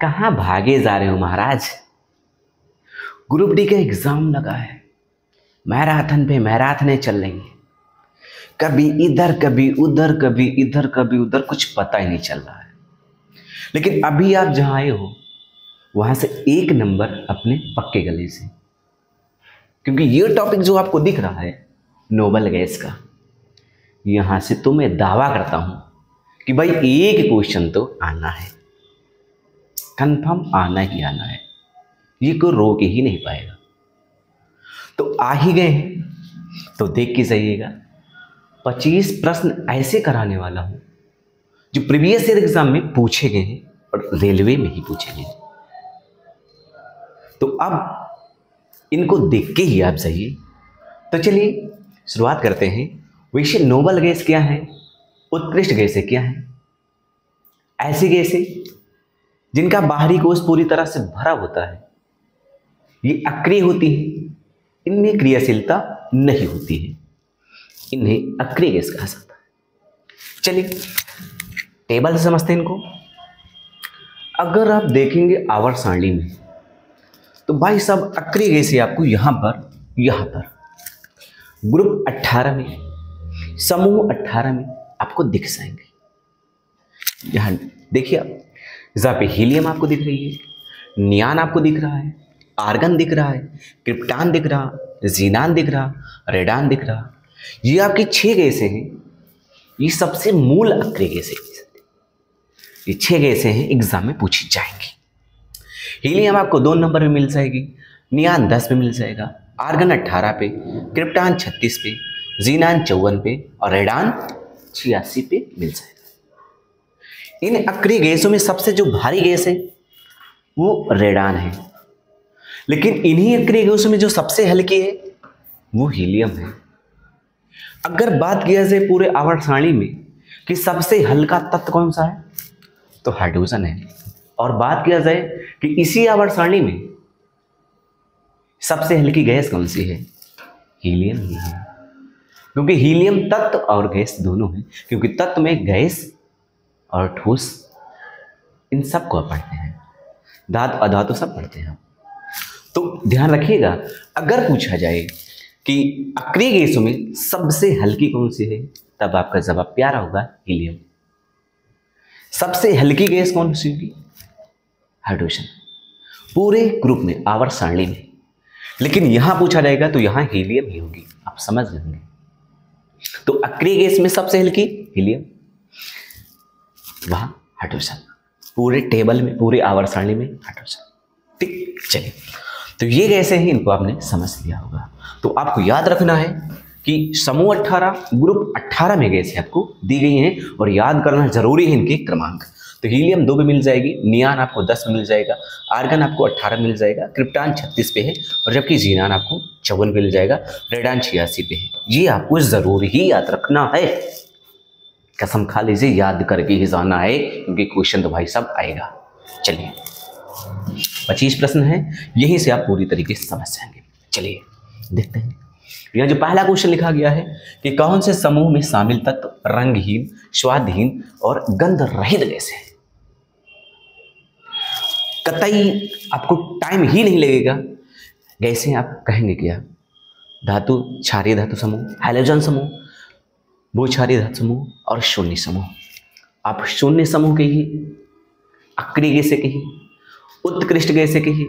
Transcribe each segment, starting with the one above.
कहाँ भागे जा रहे हो महाराज? ग्रुप डी का एग्जाम लगा है, मैराथन पे मैराथने चल रही है, कभी इधर कभी उधर, कभी इधर कभी उधर, कुछ पता ही नहीं चल रहा है। लेकिन अभी आप जहां आए हो वहां से एक नंबर अपने पक्के गले से, क्योंकि ये टॉपिक जो आपको दिख रहा है नोबल गैस का, यहां से तो मैं दावा करता हूं कि भाई एक क्वेश्चन तो आना है, कंफर्म आना ही आना है, ये कोई रोक ही नहीं पाएगा। तो आ ही गए हैं तो देख के जाइएगा, 25 प्रश्न ऐसे कराने वाला हूं जो प्रीवियस ईयर एग्जाम में पूछे गए हैं और रेलवे में ही पूछे गए। तो अब इनको देख के ही आप जाइए। तो चलिए शुरुआत करते हैं। वैसे नोबल गैस क्या है, उत्कृष्ट गैसें क्या है? ऐसी गैसें जिनका बाहरी कोश पूरी तरह से भरा होता है, ये अक्रिय होती है, इनमें क्रियाशीलता नहीं होती है, इन्हें अक्रिय गैस कहा जाता है। चलिए टेबल से समझते हैं इनको। अगर आप देखेंगे आवर्त सारणी में तो भाई साहब अक्रिय गैसें आपको यहां पर ग्रुप 18 में, समूह 18 में आपको दिख जाएंगे। यहां देखिए आप, जहां पे हीलियम आपको दिख रही है, नियान आपको दिख रहा है, आर्गन दिख रहा है, क्रिप्टान दिख रहा, जीनान दिख रहा, रेडान दिख रहा, ये आपकी 6 गैसें हैं। ये सबसे मूल अक्रिय गैसें, ये 6 गैसें हैं, एग्जाम में पूछी जाएंगी। हीलियम आपको 2 नंबर में मिल जाएगी, नियान 10 पे मिल जाएगा, आर्गन 18 पे, क्रिप्टान 36 पे, जीनान 54 पे और रेडान 86 पे मिल जाएगा। इन अक्रिय गैसों में सबसे जो भारी गैस है वो रेडान है, लेकिन इन्हीं अक्रिय गैसों में जो सबसे हल्की है वो हीलियम है। अगर बात किया जाए पूरे आवर्त सारणी में कि सबसे हल्का तत्व कौन सा है, तो हाइड्रोजन है। और बात किया जाए कि इसी आवर्त सारणी में सबसे हल्की गैस कौन सी है, हीलियम ही है। क्योंकि हीलियम तत्व और गैस दोनों है, क्योंकि तत्व में गैस और ठोस इन सबको आप पढ़ते हैं, धातु अधातु सब पढ़ते हैं। तो ध्यान रखिएगा, अगर पूछा जाए कि अक्रिय गैसों में सबसे हल्की कौन सी है, तब आपका जवाब प्यारा होगा हीलियम। सबसे हल्की गैस कौन सी होगी, हाइड्रोजन, पूरे ग्रुप में आवर्त सारणी में। लेकिन यहां पूछा जाएगा तो यहां हीलियम ही होगी, आप समझ लेंगे। तो अक्रिय गैस में सबसे हल्की हीलियम, वहां हाइड्रोजन, पूरे टेबल में, पूरे आवर्त सारणी में हाइड्रोजन। ठीक, चलिए तो ये गैसें हैं, इनको आपने समझ लिया होगा। तो आपको याद रखना है कि समूह 18, ग्रुप 18 में गैसें आपको दी गई हैं और याद करना जरूरी है इनके क्रमांक। तो हीलियम 2 पे मिल जाएगी, नियान आपको 10 पे मिल जाएगा, आर्गन आपको 18 मिल जाएगा, क्रिप्टान 36 पे है और जबकि जीनान आपको 54 पे मिल जाएगा, रेडान 86 पे है। ये आपको जरूर ही याद रखना है, कसम खा लीजिए याद करके ही जाना है, क्योंकि क्वेश्चन तो भाई साहब आएगा। चलिए 25 प्रश्न है, यहीं से आप पूरी तरीके से समझ जाएंगे। चलिए देखते हैं। यह जो पहला क्वेश्चन लिखा गया है कि कौन से समूह में शामिल तत्व रंगहीन, स्वादहीन और गंध रहित गैस है। कतई आपको टाइम ही नहीं लगेगा, गैसें आप कहेंगे क्या, धातु क्षारीय धातु समूह, हैलोजन समूह, भूक्षारीय धातु समूह और शून्य समूह। आप शून्य समूह के ही, अक्रिय गैसें के ही, उत्कृष्ट गैसें के ही,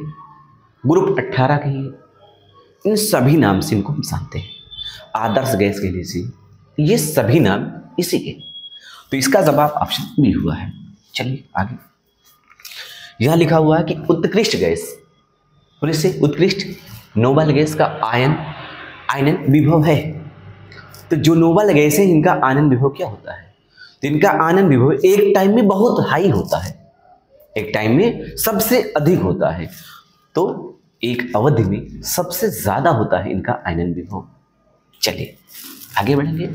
ग्रुप 18 के ही, इन सभी नाम से इनको हम जानते हैं। आदर्श गैस के लीजिए, ये सभी नाम इसी के। तो इसका जवाब ऑप्शन बी हुआ है। चलिए आगे, यह लिखा हुआ है कि उत्कृष्ट गैस, और इससे उत्कृष्ट नोबल गैस का आयनन विभव है। तो जो नोबल गैस है इनका आयनन विभव क्या होता है, तो इनका आयनन विभव एक टाइम में बहुत हाई होता है, एक टाइम में सबसे अधिक होता है, तो एक अवधि में सबसे ज्यादा होता है इनका आयनन विभव। चलिए आगे बढ़ेंगे।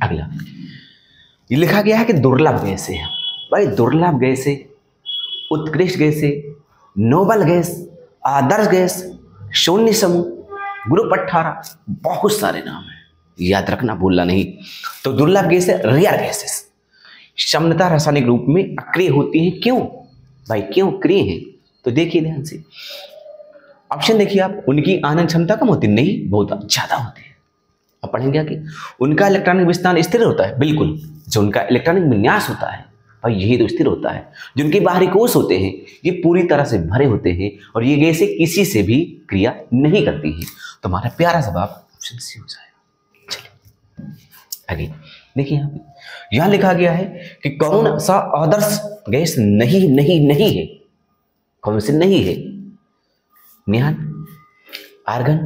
अगला ये लिखा गया है कि दुर्लभ गैसें हैं। भाई दुर्लभ गैसें, उत्कृष्ट गैसें, नोबल गैस, आदर्श गैस, शून्य समूह, ग्रुप 18, बहुत सारे नाम हैं, याद रखना भूलना नहीं। तो दुर्लभ गैसें, रेयर गैसेस, सामान्यतः रासायनिक रूप में अक्रिय होती हैं। क्यों? भाई क्यों क्रिय हैं? तो देखिए ध्यान से, ऑप्शन देखिए आप, उनकी आनंद क्षमता कम होती? नहीं, बहुत ज्यादा होती है। अब पढ़ेंगे आगे, उनका इलेक्ट्रॉनिक विस्तार स्थिर होता है? बिल्कुल। जो उनका इलेक्ट्रॉनिक विन्यास होता है भाई यही तो स्थिर होता है। जो उनके बाहरी कोश होते हैं ये पूरी तरह से भरे होते हैं और ये गैसें किसी से भी क्रिया नहीं करती है। तो हमारा प्यारा जवाब ऑप्शन सी हो जाएगा। चलिए आगे देखिए, यहां लिखा गया है कि कौन सा आदर्श गैस नहीं नहीं नहीं है? कौन से नहीं है? नियान, आर्गन,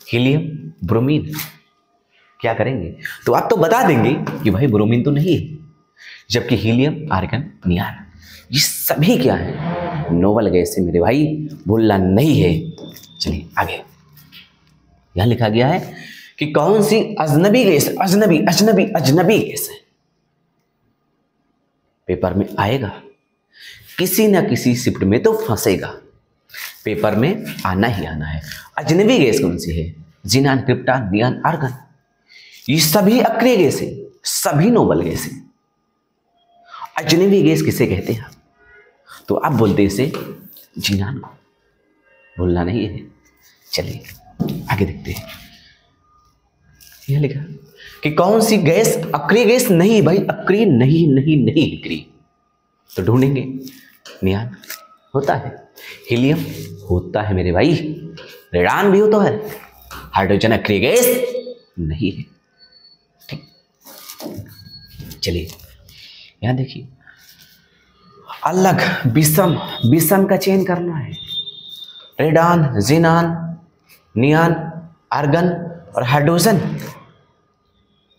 हीलियम, ब्रोमीन। क्या करेंगे? तो आप तो बता देंगे कि भाई ब्रोमीन तो नहीं है, जबकि हीलियम, आर्गन, नियान ये सभी क्या है? नोबल गैस है मेरे भाई, भूलना नहीं है। चलिए आगे, यहां लिखा गया है कि कौन सी अजनबी गैस, अजनबी अजनबी अजनबी गैस है? पेपर में आएगा, किसी ना किसी शिफ्ट में तो फंसेगा, पेपर में आना ही आना है। अजनबी गैस कौन सी है? जिनान, क्रिप्टॉन, नियान, आर्गन। ये सभी अक्रिय गैस है, सभी नोबल गैस है। अजनबी गैस किसे कहते हैं? तो आप बोलते हैं इसे जिनान को, भूलना नहीं है। चलिए आगे देखते हैं, यह लिखा कि कौन सी गैस अक्रिय गैस नहीं? भाई अक्रिय नहीं नहीं नहीं क्रिय, तो ढूंढेंगे। नियान होता है, हीलियम होता है मेरे भाई, रेडान भी होता है, हाइड्रोजन अक्रिय गैस नहीं है। ठीक, चलिए यहां देखिए, अलग विषम, विषम का चयन करना है। रेडान, जिनान, नियान, आर्गन और हाइड्रोजन।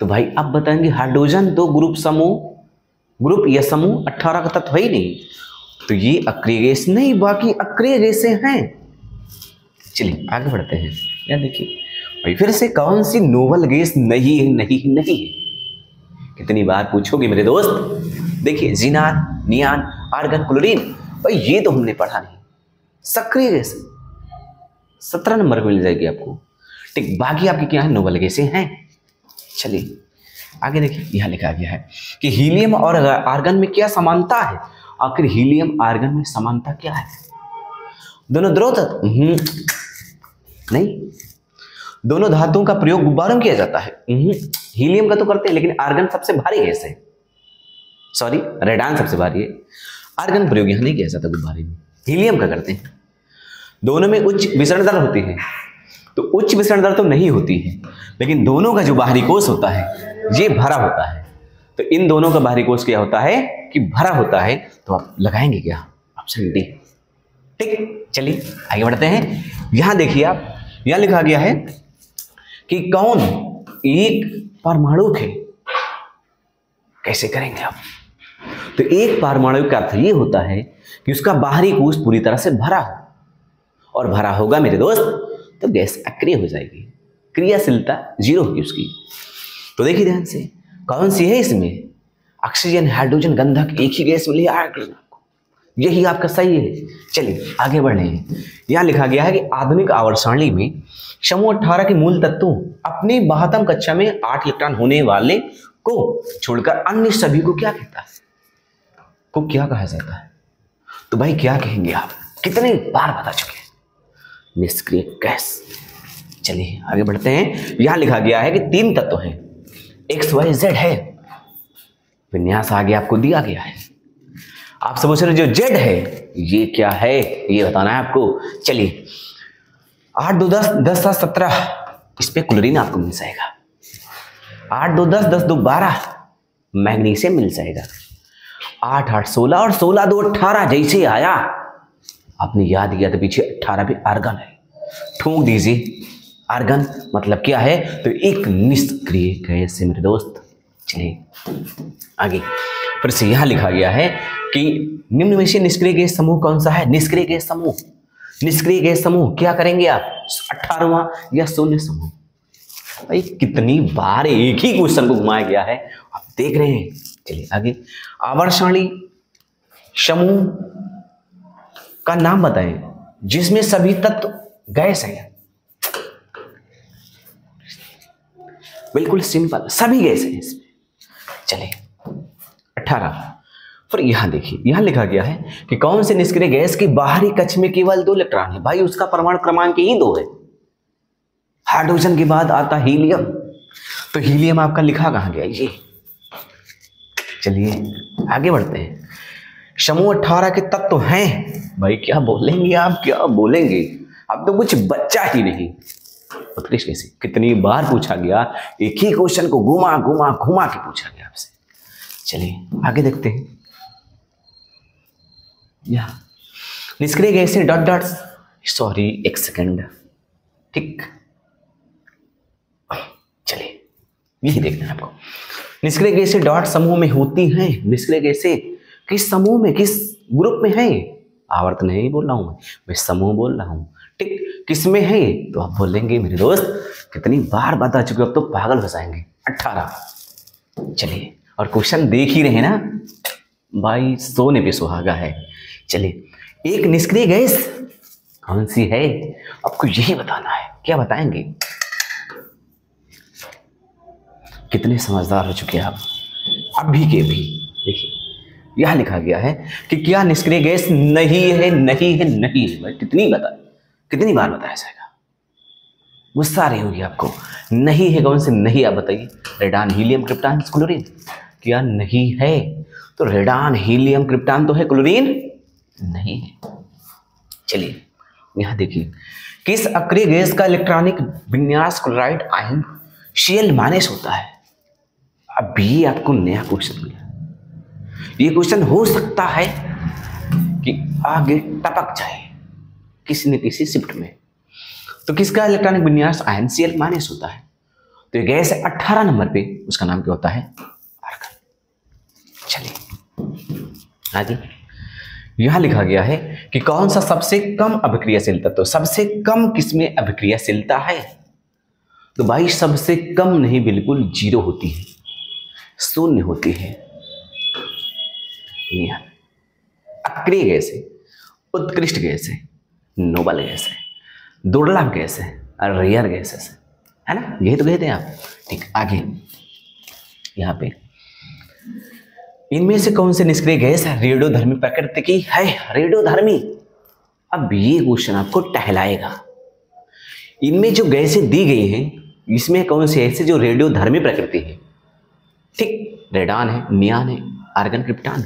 तो भाई आप बताएंगे हाइड्रोजन दो ग्रुप समूह, ग्रुप या समूह 18 का तत्व है ही नहीं, तो ये अक्रिय गैस नहीं, बाकी अक्रिय गैसें हैं। चलिए आगे बढ़ते हैं, यहां देखिए भाई फिर से कौन सी नोबल गैस नहीं है? नहीं नहीं है, कितनी बार पूछोगे मेरे दोस्त? देखिए जिनान, नियान, आर्गन, क्लोरीन, भाई ये तो हमने पढ़ा नहीं। सक्रिय गैस 17 नंबर मिल जाएगी आपको। ठीक, बाकी आपकी क्या है? नोबल गैसें हैं। चलिए आगे देखिए, यहां लिखा गया है कि हीलियम और आर्गन में क्या समानता है? आखिर हीलियम आर्गन में समानता क्या है? दोनों द्रव तत्व? नहीं। दोनों धातुओं का प्रयोग गुब्बारों में किया जाता है? हीलियम का तो करते हैं, लेकिन आर्गन सबसे भारी गैस है, सॉरी रेडान सबसे भारी है। आर्गन प्रयोग यहां नहीं किया जाता गुब्बारे में, हीलियम का करते हैं। दोनों में उच्च विसरण दर होती है, तो उच्च विसरण दर तो नहीं होती है, लेकिन दोनों का जो बाहरी कोश होता है ये भरा होता है। तो इन दोनों का बाहरी कोश क्या होता है कि भरा होता है। तो आप लगाएंगे क्या? Option D. ठीक, चलिए आगे बढ़ते हैं। यहां देखिए आप, यहां लिखा गया है कि कौन एक परमाणु है? कैसे करेंगे आप? तो एक परमाणु का अर्थ ये होता है कि उसका बाहरी कोश पूरी तरह से भरा हो, और भरा होगा मेरे दोस्त तो गैस अक्रिय हो जाएगी, क्रियाशीलता 0 होगी उसकी। तो देखिए ध्यान से, कौन सी है इसमें? ऑक्सीजन, हाइड्रोजन, गंधक, एक ही गैस मिली आपको, यही आपका सही है। चलिए आगे बढ़ रहे हैं। यहां लिखा गया है कि आधुनिक आवर्त सारणी में समूह 18 के मूल तत्वों अपनी 72 कक्षा में 8 इलेक्ट्रॉन होने वाले को छोड़कर अन्य सभी को क्या कहता है? को क्या कहा जाता है? तो भाई क्या कहेंगे आप? कितने बार बता चुके हैं, निष्क्रिय गैस। चलिए आगे बढ़ते हैं। यहां लिखा गया है कि 3 तत्व हैं, एक्स वाई जेड है, विन्यास आगे आपको दिया गया है। आप समझ रहे जो जेड है ये क्या है, ये बताना है आपको। चलिए 8 2 10 10 7 17, इस पे क्लोरीन आपको मिल जाएगा। 8 2 10 10 2 12 मैग्नीशियम मिल जाएगा। 8 8 16 और 16 2 18, जैसे आया आपने याद किया तो पीछे 18 भी आर्गन है, ठोक दीजिए। आर्गन मतलब क्या है? तो एक निष्क्रिय गैस है मेरे दोस्त। चलिए आगे फिर से यहां लिखा गया है कि निम्न में से निष्क्रिय गैस समूह कौन सा है? निष्क्रिय गैस समूह, निष्क्रिय गैस समूह क्या करेंगे आप? 18वां या 16 समूह। भाई कितनी बार एक ही क्वेश्चन को घुमाया गया है, आप देख रहे हैं। चलिए आगे, आवर्त सारणी समूह का नाम बताएं जिसमें सभी तत्व गैस है। बिल्कुल सिंपल, सभी गैस है इसमें। चलिए 18, फिर यहां देखिए, यहां लिखा गया है कि कौन से निष्क्रिय गैस की बाहरी कक्ष में केवल 2 इलेक्ट्रॉन है। भाई उसका परमाणु क्रमांक ही 2 है। हाइड्रोजन के बाद आता हीलियम, तो हीलियम आपका लिखा कहां गया ये। चलिए आगे बढ़ते हैं। समूह 18 के तत्व हैं। भाई क्या बोलेंगे आप, क्या बोलेंगे, अब तो कुछ बच्चा ही नहीं। उत्कृष्ट गैसें कितनी बार पूछा गया, एक ही क्वेश्चन को घुमा घुमा घुमा के पूछा गया आपसे। चलिए आगे देखते हैं। या निष्क्रिय गैसें डॉट डॉट, सॉरी एक सेकंड, ठीक, चलिए यही देखना है आपको। निष्क्रिय गैसें डॉट समूह में होती हैं। निष्क्रिय गैसें किस समूह में, किस ग्रुप में है, आवर्त नहीं बोल रहा हूं मैं समूह बोल रहा हूं, ठीक, किस में है। तो आप बोलेंगे मेरे दोस्त कितनी बार बता चुके, अब तो पागल हो जाएंगे। 18। चलिए और क्वेश्चन देख ही रहे ना भाई, सोने पे सुहागा है। चलिए एक निष्क्रिय गैस कौन सी है, आपको यही बताना है। क्या बताएंगे, कितने समझदार हो चुके हैं आप अभी के भी। देखिए यह लिखा गया है कि क्या निष्क्रिय गैस नहीं है, नहीं है, नहीं है। भाई कितनी बार बताया जाएगा, गुस्सा आ रही होगी आपको। नहीं है कौन से नहीं, आप बताइए। Radon, helium, krypton, chlorine. क्या नहीं है, तो रेडान, हीलियम, क्रिप्टॉन तो है, क्लोरीन नहीं है। चलिए यहां देखिए, किस अक्रिय गैस का इलेक्ट्रॉनिक विन्यास क्लोराइड आयन Cl- होता है। अभी आपको नया क्वेश्चन मिला। ये क्वेश्चन हो सकता है कि आगे टपक जाए किसी न किसी शिफ्ट में। तो किसका इलेक्ट्रॉनिक विन्यास आयन Cl- होता है, तो ये गैस है 18 नंबर पे, उसका नाम क्या होता है, आर्गन। चलिए आगे यहां लिखा गया है कि कौन सा सबसे कम अभिक्रियाशील तत्व, सबसे कम किसमें अभिक्रियाशीलता है। तो भाई सबसे कम नहीं, बिल्कुल 0 होती है, 0 होती है। अक्रिय गैस है, उत्कृष्ट गैस है, नोबल गैस है, दुर्लभ गैस है और रेयर गैसेस है ना, यही तो कहते हैं आप। ठीक, आगे यहां पे इनमें से कौन से निष्क्रिय गैस है रेडियोधर्मी प्रकृति की है। रेडियोधर्मी, अब ये क्वेश्चन आपको टहलाएगा। इनमें जो गैसें दी गई हैं, इसमें कौन सी ऐसे जो रेडियोधर्मी प्रकृति है, ठीक, रेडान है, नियान है, argon, krypton.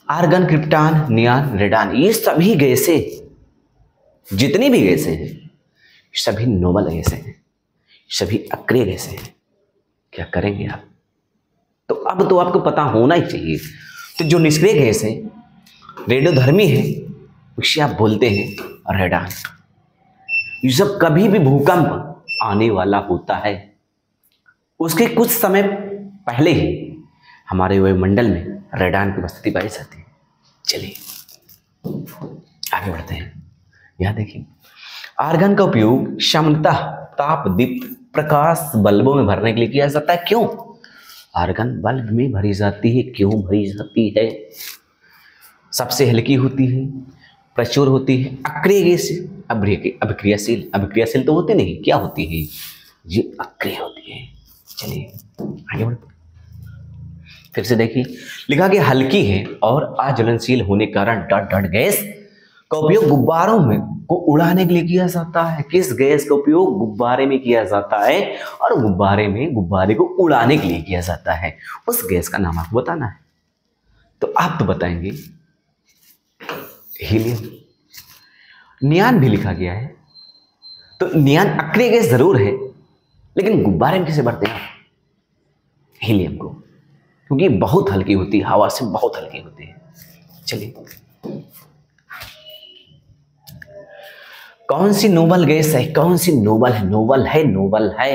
Argon, krypton, neon, radon, ये सभी गैसें, जितनी भी गैसें हैं, सभी नोबल गैसें हैं, सभी अक्रिय गैसें हैं। क्या करेंगे आप, तो अब तो आपको पता होना ही चाहिए। तो जो निष्क्रिय गैस है, रेडियोधर्मी है, उसे आप बोलते हैं रेडान। जब कभी भी भूकंप आने वाला होता है, उसके कुछ समय पहले ही हमारे वायुमंडल में रेडान की उपस्थिति पाई जाती है। चलिए आगे बढ़ते हैं। यहां देखिए, आर्गन का उपयोग सामान्यतः ताप दीप्त प्रकाश बल्बों में भरने के लिए किया जाता है। क्यों आर्गन बल्ब में भरी जाती है, क्यों भरी जाती है, सबसे हल्की होती है, प्रचुर होती है, अक्रिय गैस, अभिक्रियाशील, अभिक्रियाशील तो होती नहीं, क्या होती है, ये अक्रिय होती है। चलिए आगे बढ़ते, फिर से देखिए, लिखा कि हल्की है और अज्वलनशील होने के कारण डॉट डॉट गैस का उपयोग गुब्बारों में को उड़ाने के लिए किया जाता है। किस गैस का उपयोग गुब्बारे में किया जाता है, और गुब्बारे में गुब्बारे को उड़ाने के लिए किया जाता है, उस गैस का नाम आपको बताना है। तो आप तो बताएंगे हीलियम। नियान भी लिखा गया है, तो नियान अक्रिय गैस जरूर है, लेकिन गुब्बारे में किसे भरते हैं हीलियम को, क्योंकि बहुत हल्की होती है, हवा से बहुत हल्की होती है। चलिए, कौन सी नोबल गैस है, कौन सी नोबल है, नोबल है, नोबल है,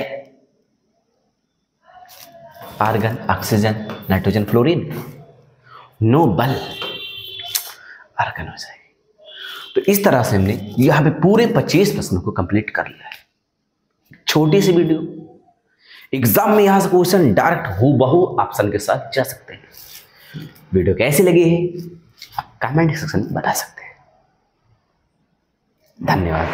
argon, oxygen, nitrogen, fluorine, noble argon हो जाएगी। तो इस तरह से हमने यहां पे पूरे 25 प्रश्नों को कंप्लीट कर लिया है। छोटी सी वीडियो, एग्जाम में यहां से क्वेश्चन डायरेक्ट हूबहू ऑप्शन के साथ जा सकते हैं। वीडियो कैसी लगी है आप कमेंट सेक्शन में बता सकते हैं। धन्यवाद।